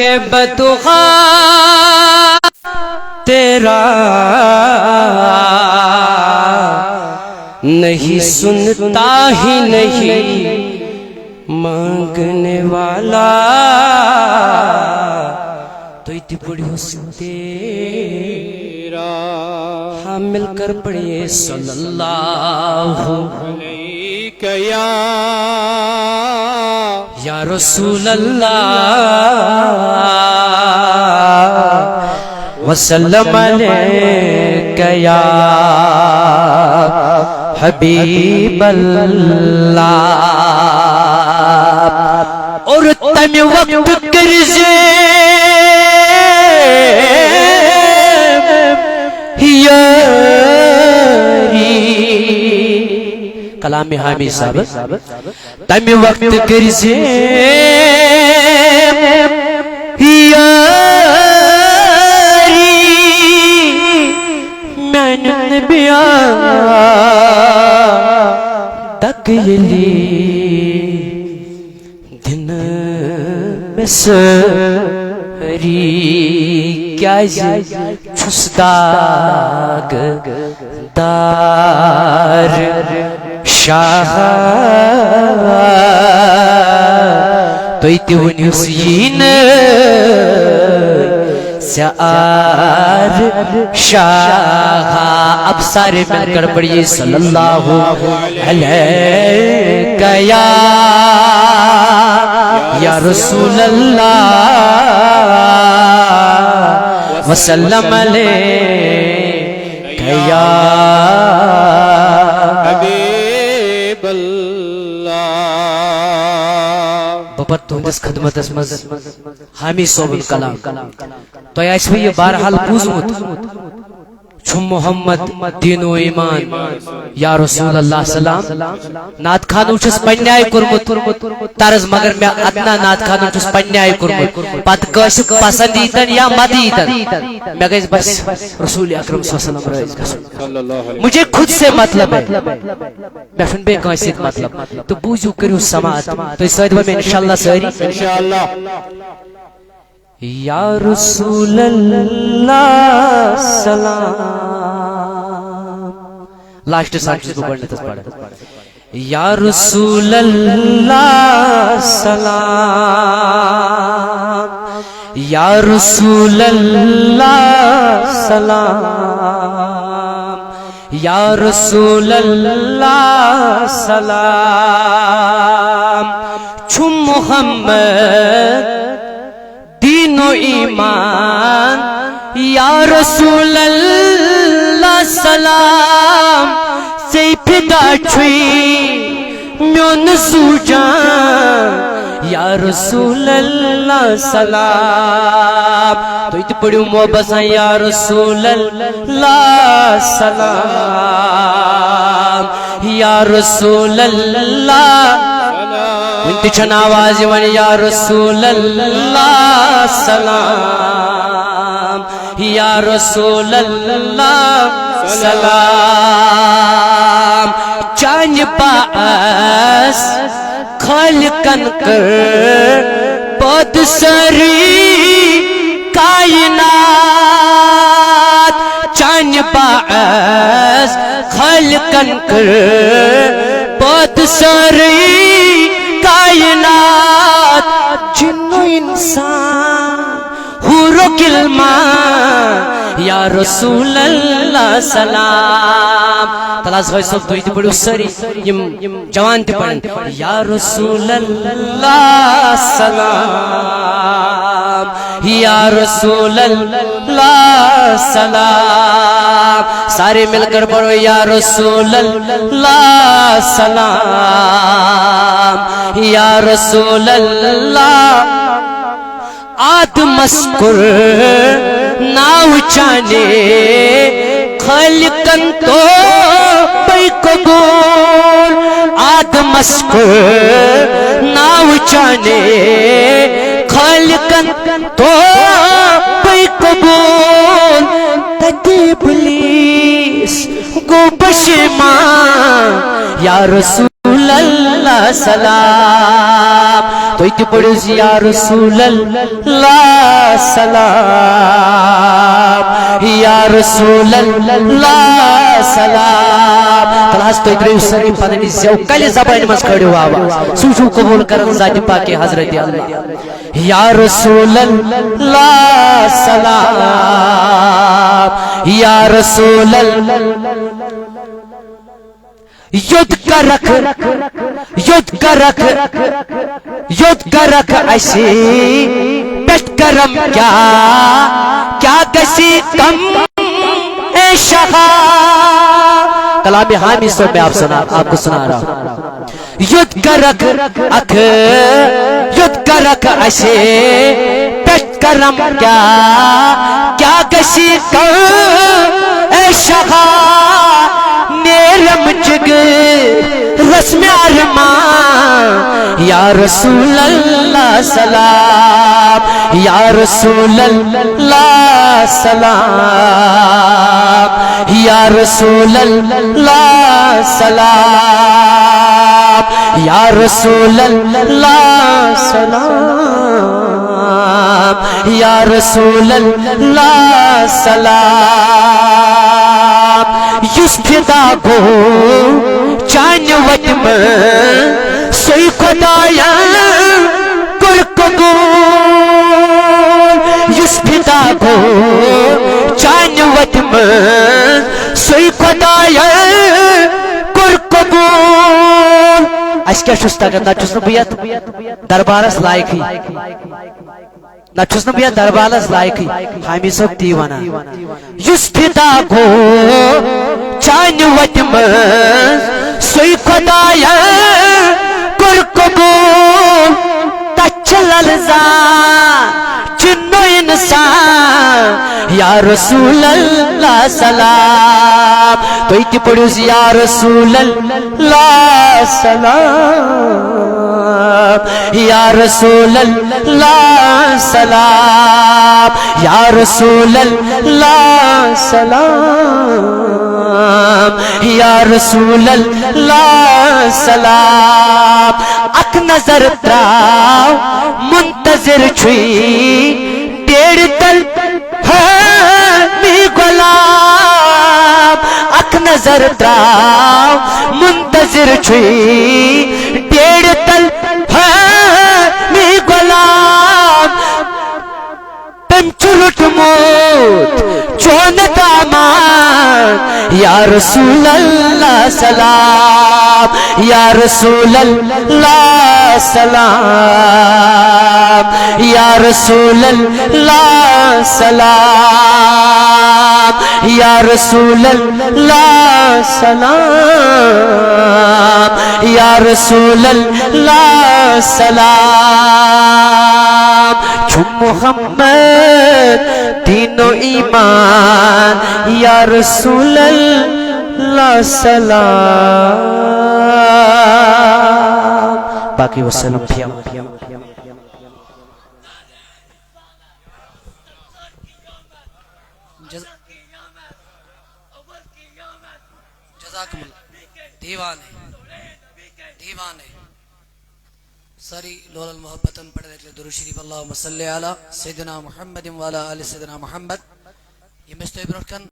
کہ بدخواہ تیرا نہیں سنتا ہی نہیں مانگنے والا تو اتنی بڑی حسن تیرا ہاں مل کر پڑھئے صلی اللہ علیہ یا رسول اللہ وسلم علیکہ یا حبیب اللہ اور تم وقت کرزے یاری کلام حامی صاحب تم وقت کرزے تکیلی دن میں سری کیا چھس داغ دار شاہ تو ایتی ونی حسین سعار شاہ اب سارے مل کر پڑھئے صلی اللہ علیہ یا رسول اللہ وسلم علیہ یا حبیب اللہ بابر تہندس خدمت اسمز حامی صوب الکلام تو ایس بھی یہ بارحال بوزمت چھم محمد دین و ایمان یا رسول اللہ سلام نات خانو چھس پنی آئی کرمت طرز مگر میں اتنا نات خانو چھس پنی آئی کرمت پت کاشک پسندیتن یا مدیتن میں گئیس بس رسول اکرم صلی اللہ علیہ وسلم مجھے خود سے مطلب ہے میں فن بے کاشک مطلب تو بوزو کریو سماعت تو اس سائد میں انشاءاللہ سہری انشاءاللہ یا رسول اللہ سلام لاشٹ سانچیز کو پڑھنے تس پڑھا یا رسول اللہ سلام یا رسول اللہ سلام یا رسول اللہ سلام چھم محمد دین و ایمان یا رسول اللہ سلام سے پھدا چھوئی میون سوجان یا رسول اللہ سلام تو ات پڑھو محبساں یا رسول اللہ سلام یا رسول اللہ انتی چھن آوازی ون یا رسول اللہ سلام یا رسول اللہ سلام چانج باس خالقن کر پد سری کائنات چانج باس خالقن کر پد سری کائنات جن و انسان حور و کلمان یا رسول اللہ سلام تلاز غوی صوب تو ایتی بڑی سری جوان تی پڑھن یا رسول اللہ سلام یا رسول اللہ سلام سارے مل کر پڑھو یا رسول اللہ سلام یا رسول اللہ آدم اسکر ناو چانے خالقن تو بے قبول آدم اسکر ناو چانے خالقن تو بے قبول تتی ابلیس گو بشمان یا رسول اللہ اللہ سلام تو ایک پڑھو یا رسول اللہ سلام یا رسول اللہ سلام تلاس تو ادھر سری پدنی سیو کلی زبان مز کھڑو آواز سوچو قبول کرن ذات پاک حضرت اللہ یا رسول اللہ سلام یا رسول اللہ یود کا رکھ ایسی پیٹ کرم کیا گسی کم اے شہا کلام حامی صاحب میں آپ کو سنا رہا ہوں یود کا رکھ ایسی پیٹ کرم کیا گسی کم اے شہا نیرم جگ رسم ارمان یا رسول اللہ سلام یا رسول اللہ سلام یا رسول اللہ سلام یا رسول اللہ سلام یا رسول اللہ سلام یس فدا گو چان وت میں سوئی خدایا کر قبول یس فدا گو چان وت میں سوئی خدایا کر قبول اس کیا چھس تگن نہ چھس نہ بیت دربارس لائق ہی نہ چھس نہ بیت دربارس لائق ہی حامی صاحب تی ونا یس فدا گو چان وت میں سوئی خدایا کر قبول تچل الزام چنو انسان یا رسول اللہ سلام تو ایک پڑھو یا رسول اللہ سلام یا رسول اللہ سلام یا رسول اللہ سلام یا رسول اللہ سلام اک نظر تراو منتظر چھوئی ڈیڑھ تل می غلام اک نظر تراو منتظر چھوئی ڈیڑھ تل می غلام تم چلٹ موت چون دامان یا رسول اللہ سلام یا رسول اللہ سلام یا رسول اللہ سلام یا رسول اللہ سلام یا رسول اللہ سلام چھو محمد دین و ایمان یا رسول اللہ سلام باقی وسلم پھیا جزاکم اللہ دیوانے ساری لول المحبتن پڑھ رہے درود شریف اللہم صلی علی سیدنا محمد وعلی آل سیدنا محمد یہ مستوی برکن